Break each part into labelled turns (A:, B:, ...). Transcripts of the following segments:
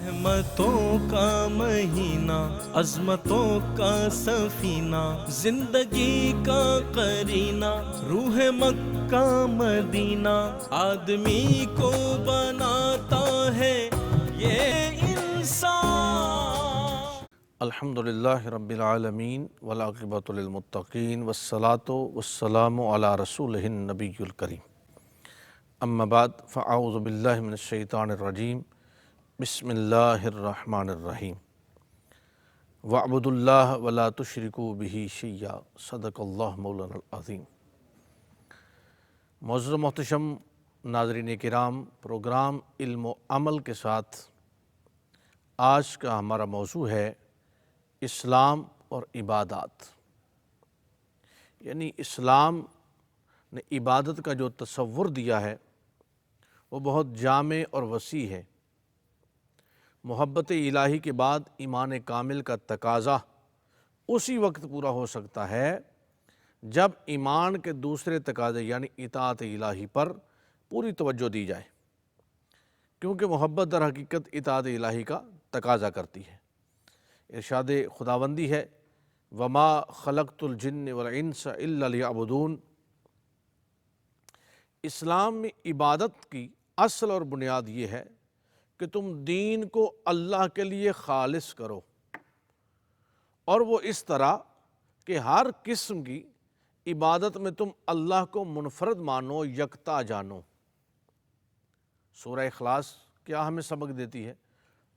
A: رحمتوں کا مہینہ، عظمتوں کا سفینہ، زندگی کا قرینہ، روح مکہ مدینہ، آدمی کو بناتا ہے یہ انسان۔
B: الحمدللہ رب العالمین والعاقبۃ للمتقین والصلاۃ والسلام علی رسولہ النبی الکریم، اما بعد فاعوذ باللہ من الشیطان الرجیم، بسم اللہ الرحمن الرحیم۔ وَاعْبُدُوا اللَّهَ وَلَا تُشْرِكُوا بِهِ شَيْئًا، صدق اللہ مولانا العظیم۔ معزز و محتشم ناظرین کرام، پروگرام علم و عمل کے ساتھ آج کا ہمارا موضوع ہے اسلام اور عبادات۔ یعنی اسلام نے عبادت کا جو تصور دیا ہے وہ بہت جامع اور وسیع ہے۔ محبت الہی کے بعد ایمان کامل کا تقاضا اسی وقت پورا ہو سکتا ہے جب ایمان کے دوسرے تقاضے یعنی اطاعت الہی پر پوری توجہ دی جائے، کیونکہ محبت در حقیقت اطاعت الہی کا تقاضا کرتی ہے۔ ارشاد خداوندی ہے، وما خلقت الجن والانس الا لیعبدون۔ اسلام میں عبادت کی اصل اور بنیاد یہ ہے کہ تم دین کو اللہ کے لیے خالص کرو، اور وہ اس طرح کہ ہر قسم کی عبادت میں تم اللہ کو منفرد مانو، یکتا جانو۔ سورہ اخلاص کیا ہمیں سبق دیتی ہے؟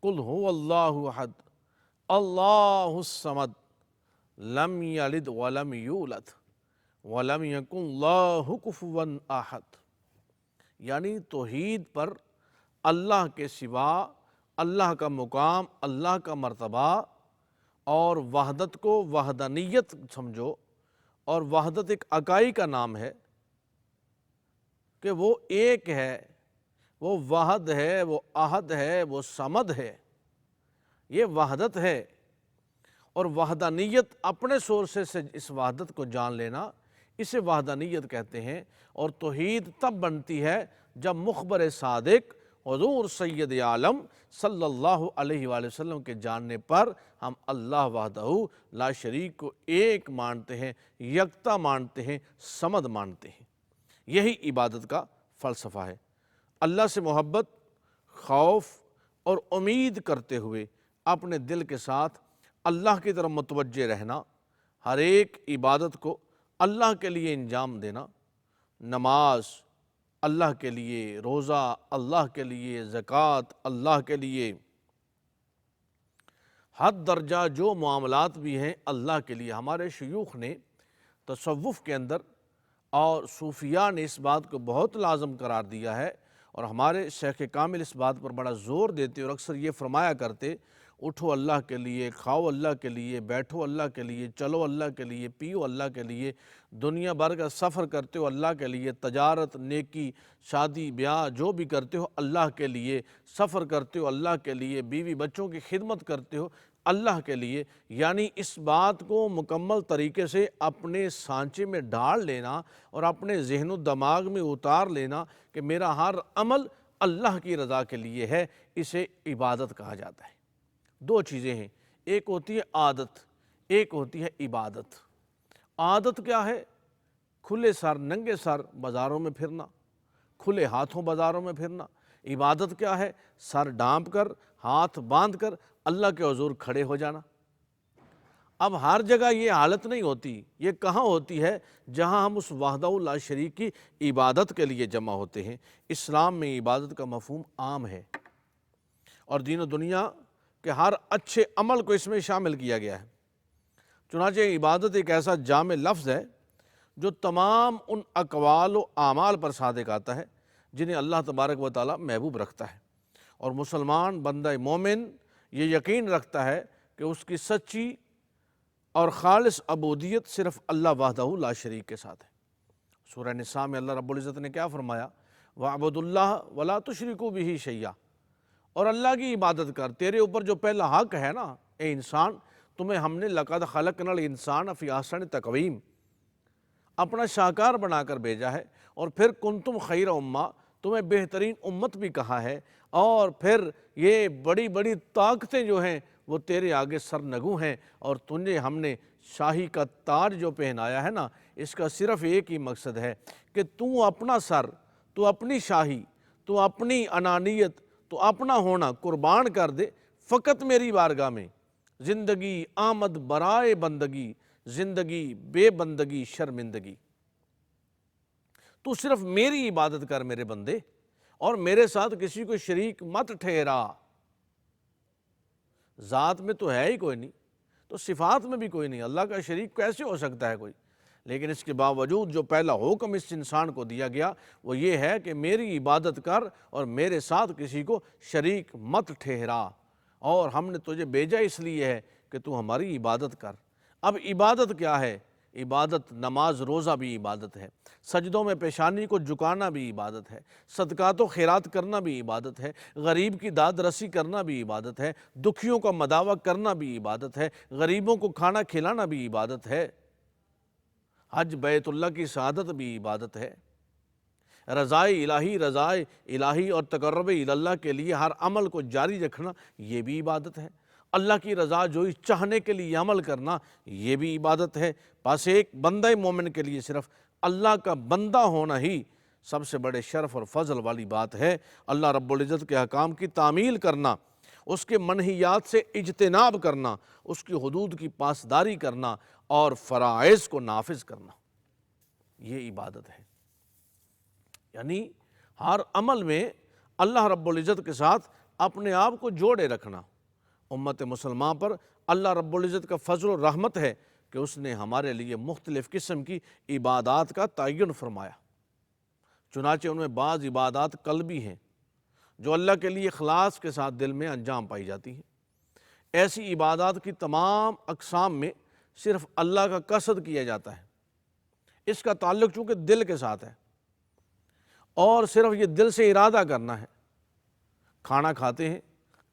B: قل هو اللہ احد اللہ الصمد لم یلد ولم یولد ولم یکن لہ کفوا احد۔ یعنی توحید پر اللہ کے سوا اللہ کا مقام، اللہ کا مرتبہ، اور وحدت کو وحدانیت سمجھو، اور وحدت ایک اکائی کا نام ہے کہ وہ ایک ہے، وہ واحد ہے، وہ احد ہے، وہ صمد ہے، یہ وحدت ہے۔ اور وحدانیت اپنے سورسز سے اس وحدت کو جان لینا، اسے وحدانیت کہتے ہیں۔ اور توحید تب بنتی ہے جب مخبر صادق حضور سید عالم صلی اللہ علیہ وآلہ وسلم کے جاننے پر ہم اللہ وحدہ لا شریک کو ایک مانتے ہیں، یکتا مانتے ہیں، صمد مانتے ہیں۔ یہی عبادت کا فلسفہ ہے۔ اللہ سے محبت، خوف اور امید کرتے ہوئے اپنے دل کے ساتھ اللہ کی طرف متوجہ رہنا، ہر ایک عبادت کو اللہ کے لیے انجام دینا، نماز اللہ کے لیے، روزہ اللہ کے لیے، زکوٰۃ اللہ کے لیے، حد درجہ جو معاملات بھی ہیں اللہ کے لیے۔ ہمارے شیوخ نے تصوف کے اندر اور صوفیاء نے اس بات کو بہت لازم قرار دیا ہے، اور ہمارے شیخ کامل اس بات پر بڑا زور دیتے اور اکثر یہ فرمایا کرتے، اٹھو اللہ کے لیے، کھاؤ اللہ کے لیے، بیٹھو اللہ کے لیے، چلو اللہ کے لیے، پیو اللہ کے لیے، دنیا بھر کا سفر کرتے ہو اللہ کے لیے، تجارت، نیکی، شادی، بیاہ جو بھی کرتے ہو اللہ کے لیے، سفر کرتے ہو اللہ کے لیے، بیوی بچوں کی خدمت کرتے ہو اللہ کے لیے۔ یعنی اس بات کو مکمل طریقے سے اپنے سانچے میں ڈال لینا اور اپنے ذہن و دماغ میں اتار لینا کہ میرا ہر عمل اللہ کی رضا کے لیے ہے، اسے عبادت کہا جاتا ہے۔ دو چیزیں ہیں، ایک ہوتی ہے عادت، ایک ہوتی ہے عبادت۔ عادت کیا ہے؟ کھلے سر، ننگے سر بازاروں میں پھرنا، کھلے ہاتھوں بازاروں میں پھرنا۔ عبادت کیا ہے؟ سر ڈانپ کر، ہاتھ باندھ کر اللہ کے حضور کھڑے ہو جانا۔ اب ہر جگہ یہ حالت نہیں ہوتی، یہ کہاں ہوتی ہے؟ جہاں ہم اس وحدہ لا شریک کی عبادت کے لیے جمع ہوتے ہیں۔ اسلام میں عبادت کا مفہوم عام ہے، اور دین و دنیا کہ ہر اچھے عمل کو اس میں شامل کیا گیا ہے۔ چنانچہ عبادت ایک ایسا جامع لفظ ہے جو تمام ان اقوال و اعمال پر صادق آتا ہے جنہیں اللہ تبارک و تعالیٰ محبوب رکھتا ہے، اور مسلمان بندہ مومن یہ یقین رکھتا ہے کہ اس کی سچی اور خالص عبودیت صرف اللہ وحدہ لا شریک کے ساتھ ہے۔ سورہ نساء میں اللہ رب العزت نے کیا فرمایا؟ وَاعْبُدُوا اللَّهَ وَلَا تُشْرِكُوا بِهِ شَيْئًا۔ اور اللہ کی عبادت کر۔ تیرے اوپر جو پہلا حق ہے نا، اے انسان، تمہیں ہم نے لَقَدْ خَلَقْنَا الْإِنسَانَ فِي أَحْسَنِ تَقْوِيمٍ اپنا شاہکار بنا کر بھیجا ہے، اور پھر کنتم خیر امہ، تمہیں بہترین امت بھی کہا ہے۔ اور پھر یہ بڑی بڑی طاقتیں جو ہیں وہ تیرے آگے سرنگوں ہیں، اور تجھے ہم نے شاہی کا تاج جو پہنایا ہے نا، اس کا صرف ایک ہی مقصد ہے کہ تو اپنا سر، تو اپنی شاہی، تو اپنی انانیت، تو اپنا ہونا قربان کر دے فقط میری بارگاہ میں۔ زندگی آمد برائے بندگی، زندگی بے بندگی شرمندگی۔ تو صرف میری عبادت کر میرے بندے، اور میرے ساتھ کسی کو شریک مت ٹھہرا۔ ذات میں تو ہے ہی کوئی نہیں، تو صفات میں بھی کوئی نہیں، اللہ کا شریک کیسے ہو سکتا ہے کوئی؟ لیکن اس کے باوجود جو پہلا حکم اس انسان کو دیا گیا وہ یہ ہے کہ میری عبادت کر اور میرے ساتھ کسی کو شریک مت ٹھہرا، اور ہم نے تجھے بھیجا اس لیے ہے کہ تو ہماری عبادت کر۔ اب عبادت کیا ہے؟ عبادت نماز روزہ بھی عبادت ہے، سجدوں میں پیشانی کو جھکانا بھی عبادت ہے، صدقات و خیرات کرنا بھی عبادت ہے، غریب کی داد رسی کرنا بھی عبادت ہے، دکھیوں کا مداوع کرنا بھی عبادت ہے، غریبوں کو کھانا کھلانا بھی عبادت ہے، حج بیت اللہ کی سعادت بھی عبادت ہے، رضائے الہی اور تقرب اللہ کے لیے ہر عمل کو جاری رکھنا یہ بھی عبادت ہے، اللہ کی رضا جوئی چاہنے کے لیے عمل کرنا یہ بھی عبادت ہے۔ پس ایک بندہ مومن کے لیے صرف اللہ کا بندہ ہونا ہی سب سے بڑے شرف اور فضل والی بات ہے۔ اللہ رب العزت کے احکام کی تعمیل کرنا، اس کے منہیات سے اجتناب کرنا، اس کی حدود کی پاسداری کرنا اور فرائض کو نافذ کرنا، یہ عبادت ہے۔ یعنی ہر عمل میں اللہ رب العزت کے ساتھ اپنے آپ کو جوڑے رکھنا۔ امت مسلمان پر اللہ رب العزت کا فضل و رحمت ہے کہ اس نے ہمارے لیے مختلف قسم کی عبادات کا تعین فرمایا، چنانچہ ان میں بعض عبادات قلبی ہیں جو اللہ کے لیے اخلاص کے ساتھ دل میں انجام پائی جاتی ہیں۔ ایسی عبادات کی تمام اقسام میں صرف اللہ کا قصد کیا جاتا ہے، اس کا تعلق چونکہ دل کے ساتھ ہے، اور صرف یہ دل سے ارادہ کرنا ہے۔ کھانا کھاتے ہیں،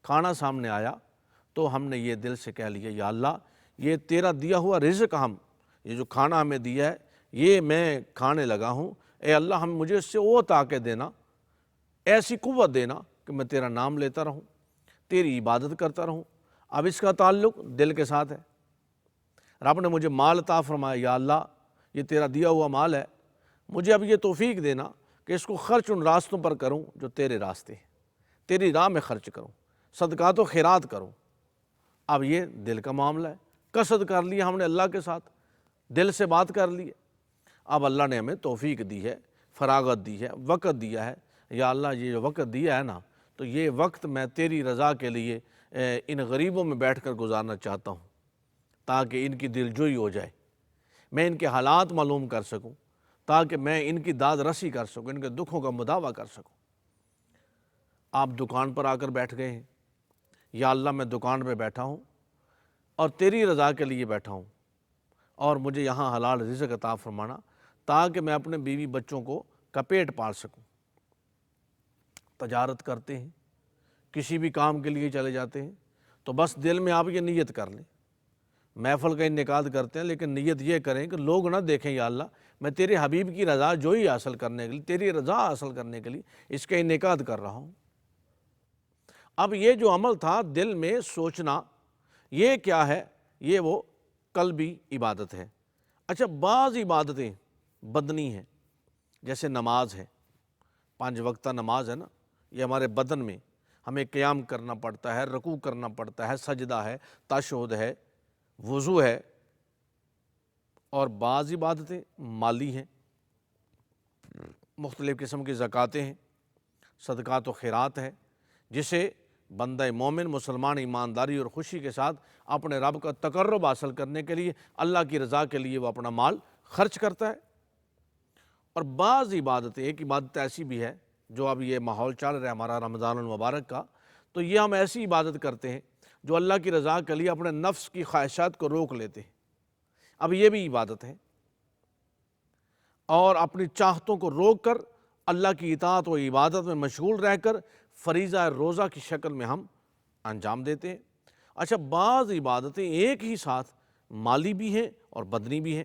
B: کھانا سامنے آیا تو ہم نے یہ دل سے کہہ لیا یا اللہ یہ تیرا دیا ہوا رزق، یہ جو کھانا ہمیں دیا ہے یہ میں کھانے لگا ہوں، اے اللہ مجھے اس سے وہ طاقت دینا، ایسی قوت دینا کہ میں تیرا نام لیتا رہوں، تیری عبادت کرتا رہوں۔ اب اس کا تعلق دل کے ساتھ ہے۔ رب نے مجھے مال عطا فرمایا، یا اللہ یہ تیرا دیا ہوا مال ہے، مجھے اب یہ توفیق دینا کہ اس کو خرچ ان راستوں پر کروں جو تیرے راستے ہیں، تیری راہ میں خرچ کروں، صدقات و خیرات کروں۔ اب یہ دل کا معاملہ ہے، قصد کر لیا ہم نے اللہ کے ساتھ، دل سے بات کر لی ہے۔ اب اللہ نے ہمیں توفیق دی ہے، فراغت دی ہے، وقت دیا ہے، یا اللہ یہ جو وقت دیا ہے نا تو یہ وقت میں تیری رضا کے لیے ان غریبوں میں بیٹھ کر گزارنا چاہتا ہوں تاکہ ان کی دلجوئی ہو جائے، میں ان کے حالات معلوم کر سکوں، تاکہ میں ان کی داد رسی کر سکوں، ان کے دکھوں کا مداوع کر سکوں۔ آپ دکان پر آ کر بیٹھ گئے ہیں، یا اللہ میں دکان پہ بیٹھا ہوں اور تیری رضا کے لیے بیٹھا ہوں، اور مجھے یہاں حلال رزق عطا فرمانا تاکہ میں اپنے بیوی بچوں کو کا پیٹ پال سکوں۔ تجارت کرتے ہیں، کسی بھی کام کے لیے چلے جاتے ہیں تو بس دل میں آپ یہ نیت کر لیں، محفل کا انعقاد کرتے ہیں لیکن نیت یہ کریں کہ لوگ نہ دیکھیں یا اللہ میں تیرے حبیب کی رضا جوئی حاصل کرنے کے لیے، تیری رضا حاصل کرنے کے لیے اس کا انعقاد کر رہا ہوں۔ اب یہ جو عمل تھا دل میں سوچنا، یہ کیا ہے؟ یہ وہ قلبی عبادت ہے۔ اچھا، بعض عبادتیں بدنی ہیں، جیسے نماز ہے، 5 وقتہ نماز ہے نا، یہ ہمارے بدن میں ہمیں قیام کرنا پڑتا ہے، رکوع کرنا پڑتا ہے، سجدہ ہے، تشہد ہے، وضو ہے۔ اور بعض عبادتیں مالی ہیں، مختلف قسم کی زکاتیں ہیں، صدقات و خیرات ہے، جسے بندہ مومن مسلمان ایمانداری اور خوشی کے ساتھ اپنے رب کا تقرب حاصل کرنے کے لیے، اللہ کی رضا کے لیے وہ اپنا مال خرچ کرتا ہے۔ اور بعض عبادتیں، ایک عبادت ایسی بھی ہے جو اب یہ ماحول چل رہا ہے ہمارا رمضان المبارک کا، تو یہ ہم ایسی عبادت کرتے ہیں جو اللہ کی رضا کے لیے اپنے نفس کی خواہشات کو روک لیتے ہیں۔ اب یہ بھی عبادت ہے، اور اپنی چاہتوں کو روک کر اللہ کی اطاعت و عبادت میں مشغول رہ کر فریضہ روزہ کی شکل میں ہم انجام دیتے ہیں۔ اچھا، بعض عبادتیں ایک ہی ساتھ مالی بھی ہیں اور بدنی بھی ہیں،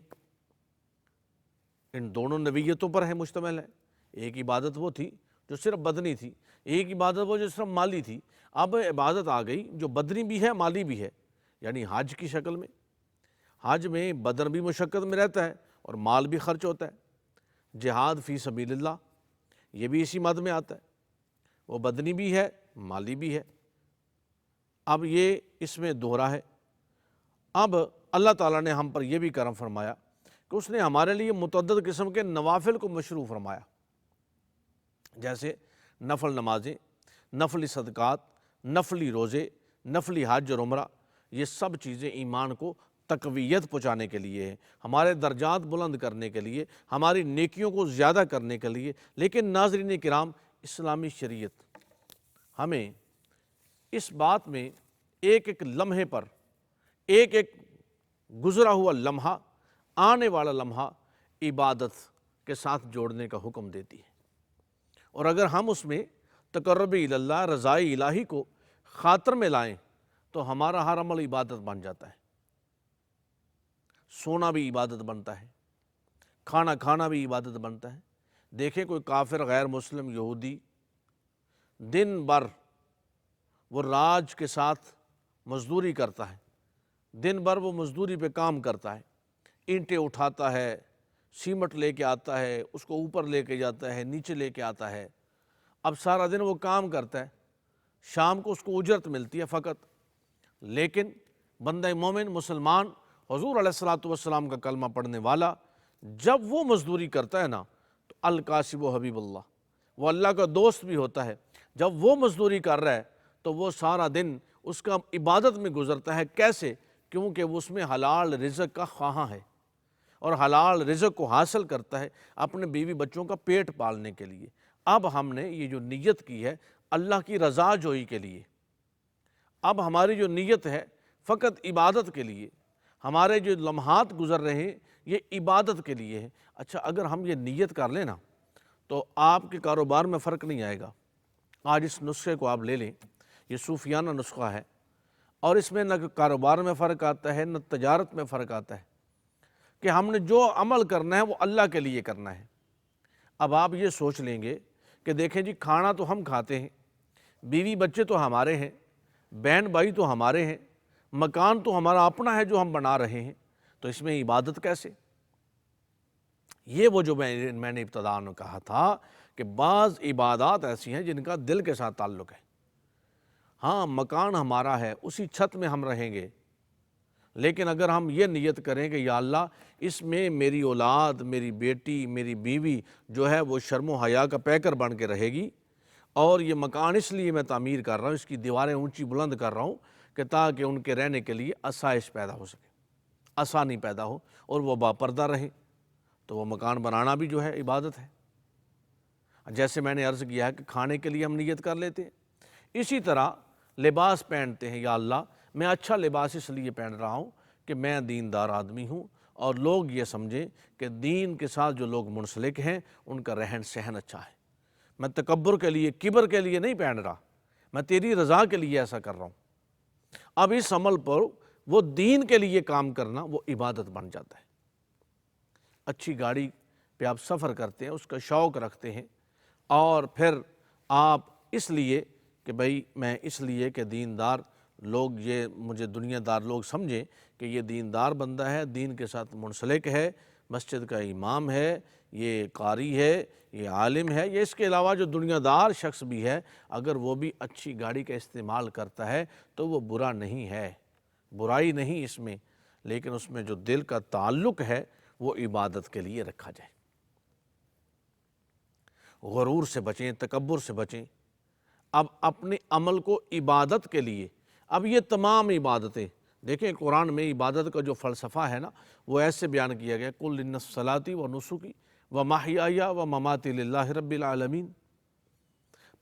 B: ان دونوں نوعیتوں پر ہے مشتمل ہے۔ ایک عبادت وہ تھی جو صرف بدنی تھی، ایک عبادت وہ جو صرف مالی تھی، اب عبادت آ گئی جو بدنی بھی ہے مالی بھی ہے، یعنی حج کی شکل میں۔ حج میں بدن بھی مشقت میں رہتا ہے اور مال بھی خرچ ہوتا ہے۔ جہاد فی سبیل اللہ یہ بھی اسی مد میں آتا ہے، وہ بدنی بھی ہے مالی بھی ہے۔ اب یہ اس میں دوہرا ہے۔ اب اللہ تعالیٰ نے ہم پر یہ بھی کرم فرمایا کہ اس نے ہمارے لیے متعدد قسم کے نوافل کو مشروع فرمایا، جیسے نفل نمازیں، نفلی صدقات، نفلی روزے، نفلی حج اور عمرہ۔ یہ سب چیزیں ایمان کو تقویت پہنچانے کے لیے ہیں، ہمارے درجات بلند کرنے کے لیے، ہماری نیکیوں کو زیادہ کرنے کے لیے۔ لیکن ناظرین کرام، اسلامی شریعت ہمیں اس بات میں ایک ایک لمحے پر، ایک ایک گزرا ہوا لمحہ، آنے والا لمحہ عبادت کے ساتھ جوڑنے کا حکم دیتی ہے، اور اگر ہم اس میں تقرب اللہ، رضائے الہی کو خاطر میں لائیں تو ہمارا ہر عمل عبادت بن جاتا ہے۔ سونا بھی عبادت بنتا ہے، کھانا کھانا بھی عبادت بنتا ہے۔ دیکھیں کوئی کافر، غیر مسلم، یہودی دن بھر وہ راج کے ساتھ مزدوری کرتا ہے، دن بھر وہ مزدوری پہ کام کرتا ہے، اینٹیں اٹھاتا ہے، سیمٹ لے کے آتا ہے، اس کو اوپر لے کے جاتا ہے، نیچے لے کے آتا ہے۔ اب سارا دن وہ کام کرتا ہے، شام کو اس کو اجرت ملتی ہے فقط۔ لیکن بندہ مومن، مسلمان، حضور علیہ الصلوۃ والسلام کا کلمہ پڑھنے والا، جب وہ مزدوری کرتا ہے نا تو الکاسب و حبیب اللہ، وہ اللہ کا دوست بھی ہوتا ہے۔ جب وہ مزدوری کر رہا ہے تو وہ سارا دن اس کا عبادت میں گزرتا ہے۔ کیسے؟ کیونکہ وہ اس میں حلال رزق کا خواہاں ہے، اور حلال رزق کو حاصل کرتا ہے اپنے بیوی بچوں کا پیٹ پالنے کے لیے۔ اب ہم نے یہ جو نیت کی ہے اللہ کی رضا جوئی کے لیے، اب ہماری جو نیت ہے فقط عبادت کے لیے، ہمارے جو لمحات گزر رہے ہیں یہ عبادت کے لیے ہے۔ اچھا، اگر ہم یہ نیت کر لیں نا تو آپ کے کاروبار میں فرق نہیں آئے گا۔ آج اس نسخے کو آپ لے لیں، یہ صوفیانہ نسخہ ہے، اور اس میں نہ کاروبار میں فرق آتا ہے نہ تجارت میں فرق آتا ہے، کہ ہم نے جو عمل کرنا ہے وہ اللہ کے لیے کرنا ہے۔ اب آپ یہ سوچ لیں گے کہ دیکھیں جی، کھانا تو ہم کھاتے ہیں، بیوی بچے تو ہمارے ہیں، بہن بھائی تو ہمارے ہیں، مکان تو ہمارا اپنا ہے جو ہم بنا رہے ہیں، تو اس میں عبادت کیسے؟ یہ وہ جو میں نے ابتداء میں کہا تھا کہ بعض عبادات ایسی ہیں جن کا دل کے ساتھ تعلق ہے۔ ہاں، مکان ہمارا ہے، اسی چھت میں ہم رہیں گے، لیکن اگر ہم یہ نیت کریں کہ یا اللہ اس میں میری اولاد، میری بیٹی، میری بیوی جو ہے وہ شرم و حیا کا پیکر بن کے رہے گی، اور یہ مکان اس لیے میں تعمیر کر رہا ہوں، اس کی دیواریں اونچی بلند کر رہا ہوں کہ تاکہ ان کے رہنے کے لیے آسائش پیدا ہو سکے، آسانی پیدا ہو، اور وہ باپردہ رہیں، تو وہ مکان بنانا بھی جو ہے عبادت ہے۔ جیسے میں نے عرض کیا ہے کہ کھانے کے لیے ہم نیت کر لیتے ہیں، اسی طرح لباس پہنتے ہیں، یا اللہ میں اچھا لباس اس لیے پہن رہا ہوں کہ میں دیندار آدمی ہوں، اور لوگ یہ سمجھیں کہ دین کے ساتھ جو لوگ منسلک ہیں ان کا رہن سہن اچھا ہے۔ میں تکبر کے لیے، کبر کے لیے نہیں پہن رہا، میں تیری رضا کے لیے ایسا کر رہا ہوں۔ اب اس عمل پر وہ دین کے لیے کام کرنا وہ عبادت بن جاتا ہے۔ اچھی گاڑی پہ آپ سفر کرتے ہیں، اس کا شوق رکھتے ہیں، اور پھر آپ اس لیے کہ بھئی میں اس لیے کہ دیندار لوگ، یہ مجھے دنیا دار لوگ سمجھیں کہ یہ دیندار بندہ ہے، دین کے ساتھ منسلک ہے، مسجد کا امام ہے، یہ قاری ہے، یہ عالم ہے، یہ اس کے علاوہ جو دنیا دار شخص بھی ہے، اگر وہ بھی اچھی گاڑی کا استعمال کرتا ہے تو وہ برا نہیں ہے، برائی نہیں اس میں، لیکن اس میں جو دل کا تعلق ہے وہ عبادت کے لیے رکھا جائے۔ غرور سے بچیں، تکبر سے بچیں۔ اب اپنے عمل کو عبادت کے لیے، اب یہ تمام عبادتیں دیکھیں، قرآن میں عبادت کا جو فلسفہ ہے نا وہ ایسے بیان کیا گیا، قل ان صلاتی و نسکی و محیای و مماتی للہ رب العالمین۔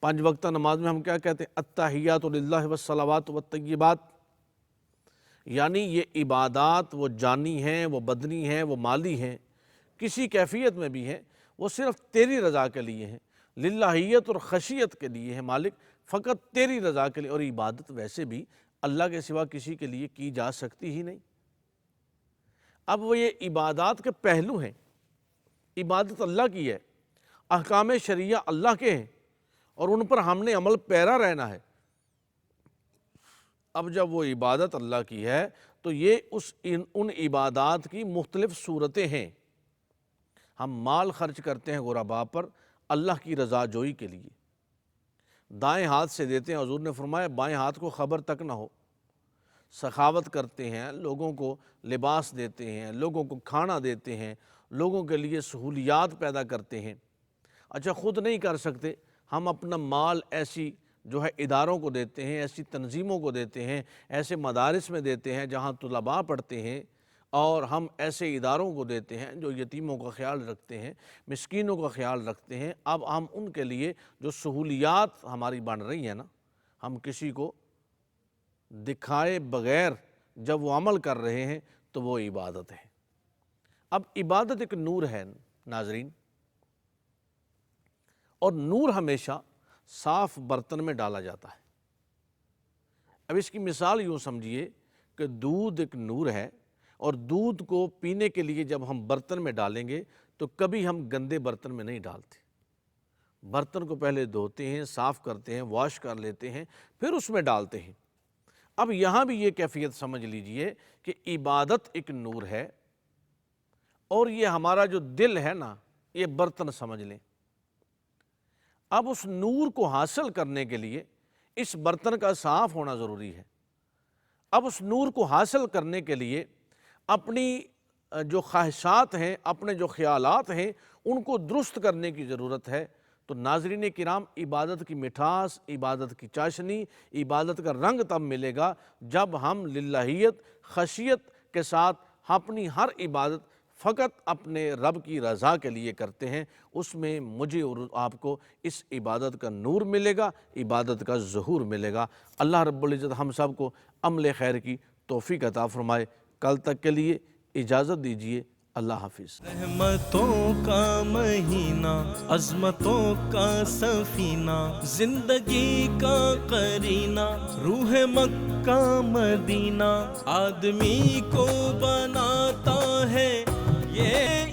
B: 5 وقتہ نماز میں ہم کیا کہتے ہیں؟ التحیات للہ والصلوات والطیبات، یعنی یہ عبادات وہ جانی ہیں، وہ بدنی ہیں، وہ مالی ہیں، کسی کیفیت میں بھی ہیں، وہ صرف تیری رضا کے لیے ہیں، للہیت اور خشیت کے لیے ہیں، مالک فقط تیری رضا کے لیے۔ اور عبادت ویسے بھی اللہ کے سوا کسی کے لیے کی جا سکتی ہی نہیں۔ اب وہ یہ عبادات کے پہلو ہیں، عبادت اللہ کی ہے، احکام شریعہ اللہ کے ہیں، اور ان پر ہم نے عمل پیرا رہنا ہے۔ اب جب وہ عبادت اللہ کی ہے تو یہ ان عبادات کی مختلف صورتیں ہیں۔ ہم مال خرچ کرتے ہیں غرباء پر اللہ کی رضا جوئی کے لیے، دائیں ہاتھ سے دیتے ہیں، حضور نے فرمایا بائیں ہاتھ کو خبر تک نہ ہو، سخاوت کرتے ہیں، لوگوں کو لباس دیتے ہیں، لوگوں کو کھانا دیتے ہیں، لوگوں کے لیے سہولیات پیدا کرتے ہیں۔ اچھا خود نہیں کر سکتے، ہم اپنا مال ایسی جو ہے اداروں کو دیتے ہیں، ایسی تنظیموں کو دیتے ہیں، ایسے مدارس میں دیتے ہیں جہاں طلباء پڑھتے ہیں، اور ہم ایسے اداروں کو دیتے ہیں جو یتیموں کا خیال رکھتے ہیں، مسکینوں کا خیال رکھتے ہیں۔ اب ہم ان کے لیے جو سہولیات ہماری بن رہی ہیں نا، ہم کسی کو دکھائے بغیر جب وہ عمل کر رہے ہیں تو وہ عبادت ہے۔ اب عبادت ایک نور ہے ناظرین، اور نور ہمیشہ صاف برتن میں ڈالا جاتا ہے۔ اب اس کی مثال یوں سمجھیے کہ دودھ ایک نور ہے، اور دودھ کو پینے کے لیے جب ہم برتن میں ڈالیں گے تو کبھی ہم گندے برتن میں نہیں ڈالتے، برتن کو پہلے دھوتے ہیں، صاف کرتے ہیں، واش کر لیتے ہیں، پھر اس میں ڈالتے ہیں۔ اب یہاں بھی یہ کیفیت سمجھ لیجئے کہ عبادت ایک نور ہے، اور یہ ہمارا جو دل ہے نا، یہ برتن سمجھ لیں۔ اب اس نور کو حاصل کرنے کے لیے اس برتن کا صاف ہونا ضروری ہے۔ اب اس نور کو حاصل کرنے کے لیے اپنی جو خواہشات ہیں، اپنے جو خیالات ہیں، ان کو درست کرنے کی ضرورت ہے۔ تو ناظرین کرام، عبادت کی مٹھاس، عبادت کی چاشنی، عبادت کا رنگ تب ملے گا جب ہم للہیت، خشیت کے ساتھ اپنی ہر عبادت فقط اپنے رب کی رضا کے لیے کرتے ہیں۔ اس میں مجھے اور آپ کو اس عبادت کا نور ملے گا، عبادت کا ظہور ملے گا۔ اللہ رب العزت ہم سب کو عمل خیر کی توفیق عطا فرمائے۔ کل تک کے لیے اجازت دیجیے، اللہ حافظ۔
A: رحمتوں کا مہینہ، عظمتوں کا سفینہ، زندگی کا قرینہ، روح مکہ مدینہ، آدمی کو بناتا ہے یہ